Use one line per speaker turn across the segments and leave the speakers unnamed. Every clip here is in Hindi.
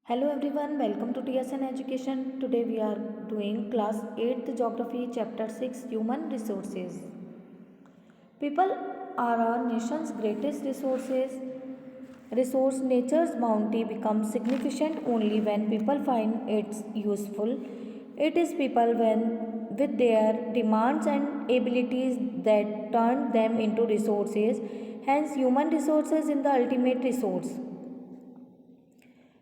Hello everyone, welcome to TSN Education. Today we are doing class 8th Geography chapter 6 Human Resources. People are our nation's greatest resource. Nature's bounty becomes significant only when people find it useful. It is people when with their demands and abilities that turn them into resources. Hence human resources in the ultimate resource.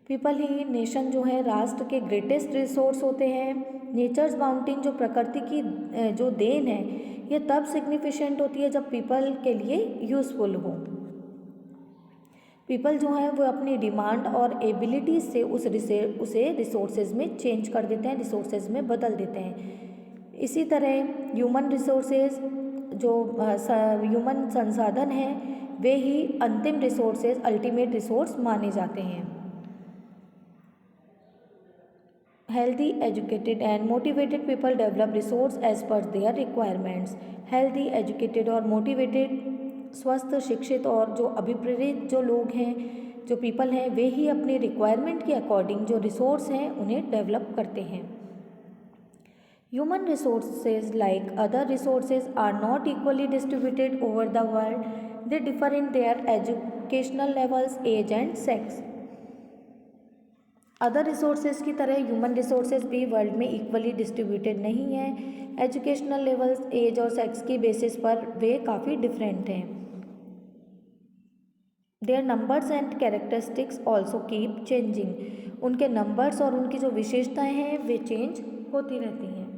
People he nation जो है राष्ट्र के ग्रेटेस्ट रिसोर्स होते हैं। नेचर्स बाउंटिंग जो प्रकृति की जो देन है ये तब सिग्निफिकेंट होती है जब पीपल के लिए यूज़फुल हो। पीपल जो है वो अपनी डिमांड और एबिलिटीज से उसे रिसोर्सेज में चेंज कर देते हैं, रिसोर्सेज में बदल देते हैं। इसी तरह ह्यूमन रिसोर्सेज जो ह्यूमन संसाधन हैं वे ही अंतिम रिसोर्सेज अल्टीमेट रिसोर्स माने जाते हैं। Healthy, educated and motivated people develop resource as per their requirements. Healthy, educated और motivated स्वस्थ, शिक्षित और जो अभिप्रेरित जो लोग हैं, जो पीपल हैं, वे ही अपने रिक्वायरमेंट के अकॉर्डिंग जो रिसोर्स हैं उन्हें डेवलप करते हैं। Human resources like other resources are not equally distributed over the world. They differ in their educational levels, age and sex. Other resources की तरह ह्यूमन रिसोर्सेज भी वर्ल्ड में इक्वली डिस्ट्रीब्यूटेड नहीं है। एजुकेशनल लेवल्स, एज और सेक्स की बेसिस पर वे काफ़ी डिफरेंट हैं। Their numbers and characteristics also keep changing. उनके नंबर्स और उनकी जो विशेषताएं हैं वे चेंज होती रहती हैं।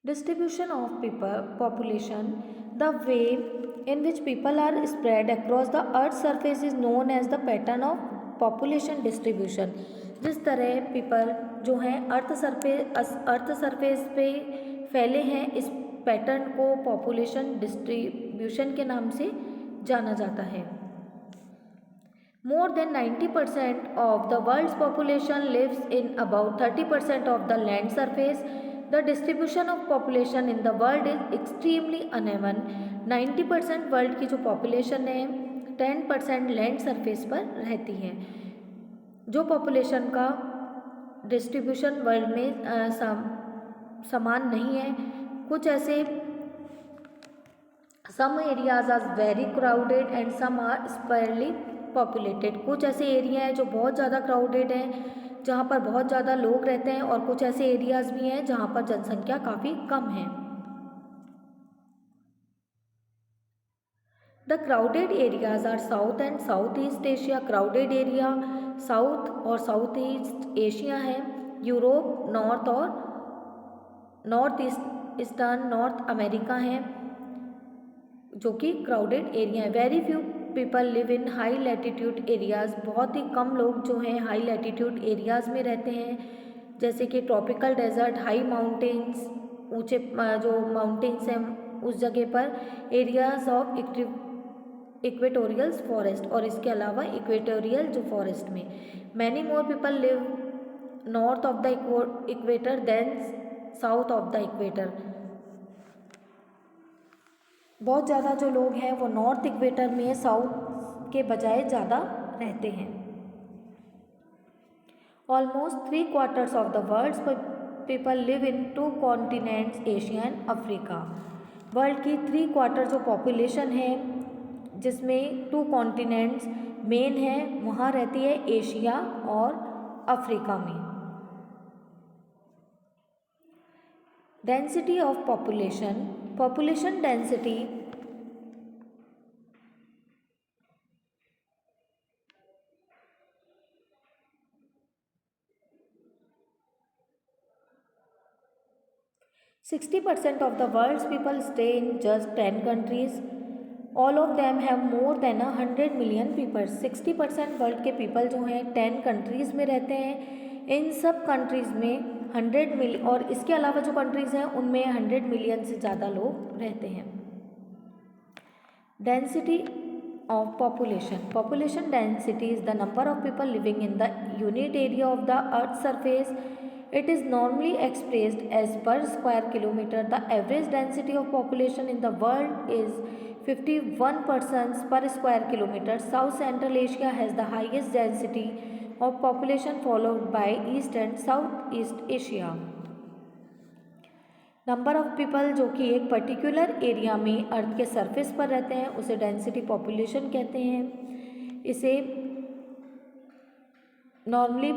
Distribution of population. The way in which people are spread across the earth's surface is known as the pattern of population distribution. जिस तरह पीपल जो हैं अर्थ सरफेस पे फैले हैं, इस पैटर्न को पॉपुलेशन डिस्ट्रीब्यूशन के नाम से जाना जाता है। More than 90% of the world's population lives in about 30% of the land surface. The distribution of population in the world is extremely uneven. 90% world की जो पॉपुलेशन है 10% लैंड सरफेस पर रहती है। जो पॉपुलेशन का डिस्ट्रीब्यूशन वर्ल्ड में समान नहीं है। कुछ ऐसे some areas are very crowded and some are sparsely populated. कुछ ऐसे एरिया हैं जो बहुत ज़्यादा क्राउडेड हैं जहाँ पर बहुत ज़्यादा लोग रहते हैं और कुछ ऐसे एरियाज़ भी हैं जहाँ पर जनसंख्या काफ़ी कम है। The crowded areas are south and south east Asia. Crowded area south और साउथ ईस्ट एशिया है। यूरोप, नॉर्थ और नॉर्थ ईस्टर्न नॉर्थ अमेरिका है जो कि क्राउडेड एरिया है। Very few people live in high latitude areas. बहुत ही कम लोग जो हैं हाई लैटिट्यूड एरियाज़ में रहते हैं, जैसे कि ट्रॉपिकल डेजर्ट, हाई माउंटेन्स, ऊंचे जो माउंटेन्स हैं उस जगह पर, एरियाज़ ऑफ इक्वेटोरियल फॉरेस्ट और इसके अलावा इक्वेटोरियल जो फॉरेस्ट में। Many more people live north of the equator than south of the equator. बहुत ज़्यादा जो लोग हैं वो नॉर्थ इक्वेटर में साउथ के बजाय ज़्यादा रहते हैं। Almost 3/4 of the world's people live in 2 continents, Asia and Africa. World की 3/4 जो पॉपुलेशन है जिसमें 2 कॉन्टिनेंट्स मेन है वहाँ रहती है, एशिया और अफ्रीका में। Density of population density %60 of the world's people stay in just 10 countries. All of them have more than 100 million people. 60% world के पीपल जो हैं 10 कंट्रीज़ में रहते हैं। इन सब कंट्रीज़ में 100 मिलियन और इसके अलावा जो कंट्रीज़ हैं उनमें 100 मिलियन से ज़्यादा लोग रहते हैं। Density of population. Population density is the number of people living in the unit area of the earth's surface. It is normally expressed as per square kilometer. The average density of population in the world is 51 persons per square kilometer. South Central Asia has the highest density of population, followed by East and Southeast Asia. Number of people जो कि एक पर्टिकुलर एरिया में अर्थ के सरफेस पर रहते हैं उसे डेंसिटी पॉपुलेशन कहते हैं। इसे नॉर्मली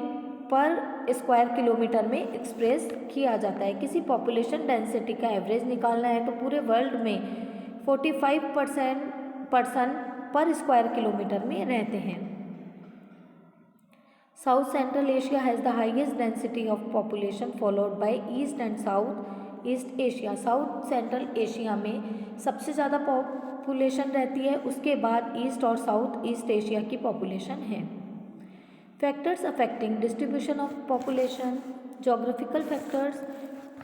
पर स्क्वायर किलोमीटर में एक्सप्रेस किया जाता है। किसी पॉपुलेशन डेंसिटी का एवरेज निकालना है तो पूरे वर्ल्ड में 45% पर्सन पर स्क्वायर किलोमीटर में रहते हैं। South central Asia has the highest density of population, followed by east and south east Asia. South central Asia में सबसे ज़्यादा पॉपुलेशन रहती है, उसके बाद ईस्ट और साउथ ईस्ट एशिया की पॉपुलेशन है। Factors affecting distribution of population, geographical factors,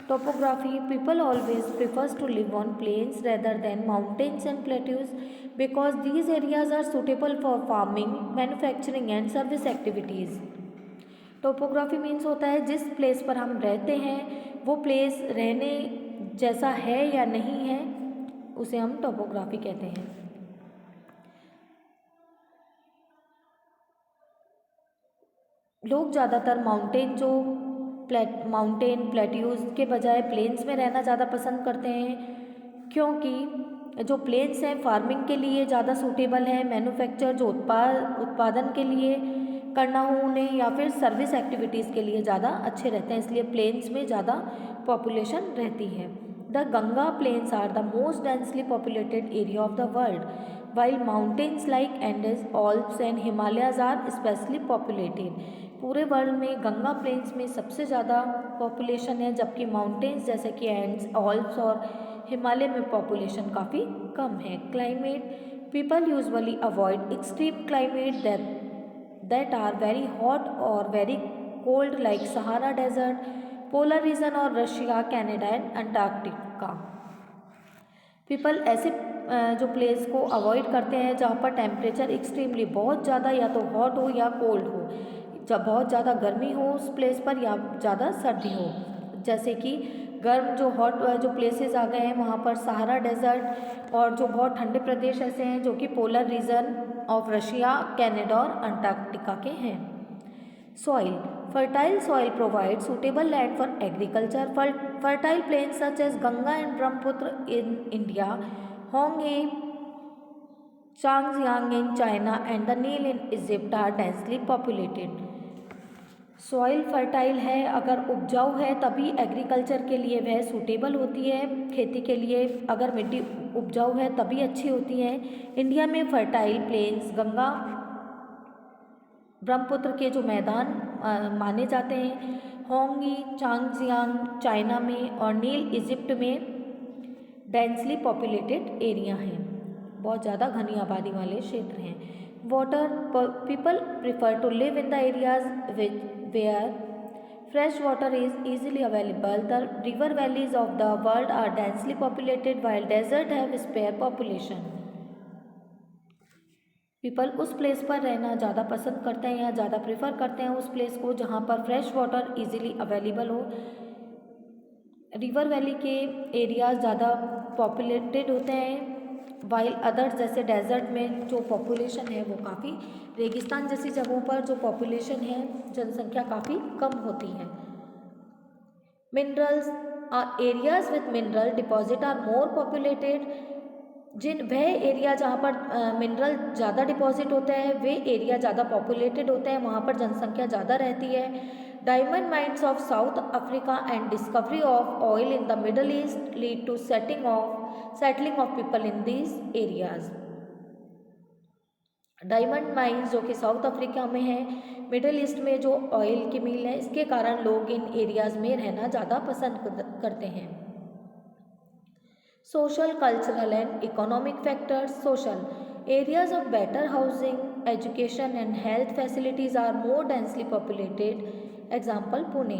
topography. People always prefers to live on plains rather than mountains and plateaus because these areas are suitable for farming, manufacturing and service activities. Topography means होता है जिस प्लेस पर हम रहते हैं वो प्लेस रहने जैसा है या नहीं है, उसे हम टोपोग्राफी कहते हैं। लोग ज़्यादातर माउंटेन प्लेट्यूज के बजाय प्लेन्स में रहना ज़्यादा पसंद करते हैं, क्योंकि जो प्लेन्स हैं फार्मिंग के लिए ज़्यादा सूटेबल है, मैन्युफैक्चर जो उत्पादन के लिए करना हो उन्हें, या फिर सर्विस एक्टिविटीज़ के लिए ज़्यादा अच्छे रहते हैं, इसलिए प्लेन्स में ज़्यादा पॉपुलेशन रहती है। The Ganga plains are the most densely populated area of the world, while mountains like Andes, Alps and Himalayas are sparsely populated. पूरे वर्ल्ड में गंगा प्लेन्स में सबसे ज़्यादा पॉपुलेशन है, जबकि माउंटेन्स जैसे कि एंड्स, ऑल्प्स और हिमालय में पॉपुलेशन काफ़ी कम है। Climate, people usually avoid extreme climate that are very hot or very cold like Sahara Desert, polar region और Russia, Canada and Antarctica. People ऐसे जो प्लेस को अवॉइड करते हैं जहाँ पर टेम्परेचर एक्सट्रीमली बहुत ज़्यादा या तो हॉट हो या कोल्ड हो, जब बहुत ज़्यादा गर्मी हो उस प्लेस पर या ज़्यादा सर्दी हो। जैसे कि गर्म जो हॉट जो प्लेसेस आ गए हैं वहाँ पर सहारा डेजर्ट, और जो बहुत ठंडे प्रदेश ऐसे हैं जो कि polar region of Russia, Canada और अंटार्कटिका के हैं। Soil, fertile soil provide suitable land for agriculture. Fertile plains such as Ganga and Brahmaputra in India, होंगे Changjiang in China and the Nile in Egypt are densely populated. Soil fertile है, अगर उपजाऊ है तभी एग्रीकल्चर के लिए वह सूटेबल होती है, खेती के लिए अगर मिट्टी उपजाऊ है तभी अच्छी होती है। इंडिया में फर्टाइल प्लेन्स गंगा ब्रह्मपुत्र के जो मैदान माने जाते हैं, होंगी चांगजियांग चाइना में और नील इजिप्ट में डेंसली पॉपुलेटेड एरिया हैं, बहुत ज़्यादा घनी आबादी वाले क्षेत्र हैं। Water, people prefer to live in the areas where fresh water is easily available. The river valleys of the world are densely populated while desert have spare population. People उस प्लेस पर रहना ज़्यादा पसंद करते हैं या ज़्यादा प्रेफर करते हैं उस प्लेस को जहाँ पर फ्रेश वाटर इजीली अवेलेबल हो। रिवर वैली के एरियाज ज़्यादा पॉपुलेटेड होते हैं, वाइल अदर्स जैसे डेजर्ट में जो पॉपुलेशन है वो काफ़ी, रेगिस्तान जैसी जगहों पर जो पॉपुलेशन है जनसंख्या काफ़ी कम होती है। Minerals, areas with mineral deposit are more populated. वह एरिया जहाँ पर मिनरल ज़्यादा डिपॉजिट होता है वे एरिया ज़्यादा पॉपुलेटेड होते हैं, वहाँ पर जनसंख्या ज़्यादा रहती है। Diamond mines of South Africa and discovery of oil in the Middle East lead to settling of people in these areas. Diamond mines जो कि साउथ अफ्रीका में है, मिडल ईस्ट में जो ऑयल की मिल है, इसके कारण लोग इन एरियाज में रहना ज़्यादा पसंद करते हैं। Social, cultural and economic factors. Social, areas of better housing, education and health facilities are more densely populated. Example Pune,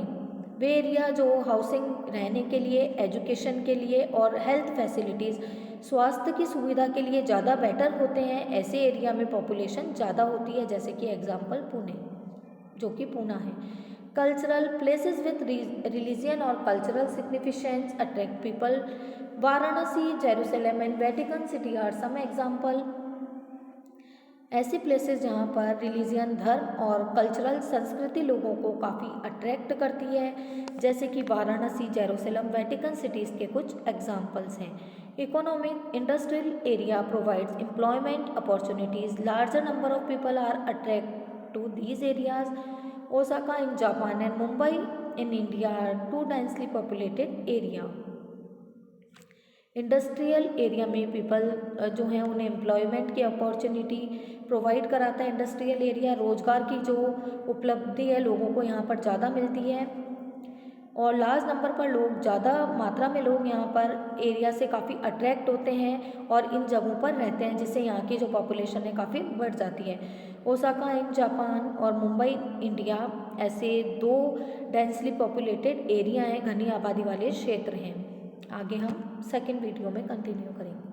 वे एरिया जो हाउसिंग रहने के लिए, एजुकेशन के लिए और हेल्थ फैसिलिटीज़ स्वास्थ्य की सुविधा के लिए ज़्यादा बेटर होते हैं, ऐसे एरिया में पॉपुलेशन ज़्यादा होती है, जैसे कि एग्जाम्पल पुणे, जो कि पूना है। कल्चरल प्लेसेस विथ रिलीजियन और cultural significance attract people. Varanasi, Jerusalem and Vatican City are some example. ऐसे प्लेसेस जहाँ पर रिलीजियन, धर्म और कल्चरल संस्कृति लोगों को काफ़ी अट्रैक्ट करती है, जैसे कि वाराणसी, जेरूसलम, वेटिकन सिटीज़ के कुछ एग्जाम्पल्स हैं। Economic, industrial area provides employment opportunities, larger number of people are attract to these areas. Osaka in Japan and Mumbai in India are two densely populated area. Industrial area में पीपल जो हैं उन्हें एम्प्लॉयमेंट की अपॉर्चुनिटी प्रोवाइड कराता है। इंडस्ट्रियल एरिया रोजगार की जो उपलब्धि है लोगों को यहाँ पर ज़्यादा मिलती है, और लार्ज नंबर पर लोग, ज़्यादा मात्रा में लोग यहाँ पर एरिया से काफ़ी अट्रैक्ट होते हैं और इन जगहों पर रहते हैं, जिससे यहाँ की जो पॉपुलेशन है काफ़ी बढ़ जाती है। ओसाका इन जापान और मुंबई इंडिया ऐसे दो डेंसली पॉपुलेटेड एरिया हैं, घनी आबादी वाले क्षेत्र हैं। आगे हम सेकेंड वीडियो में कंटिन्यू करेंगे।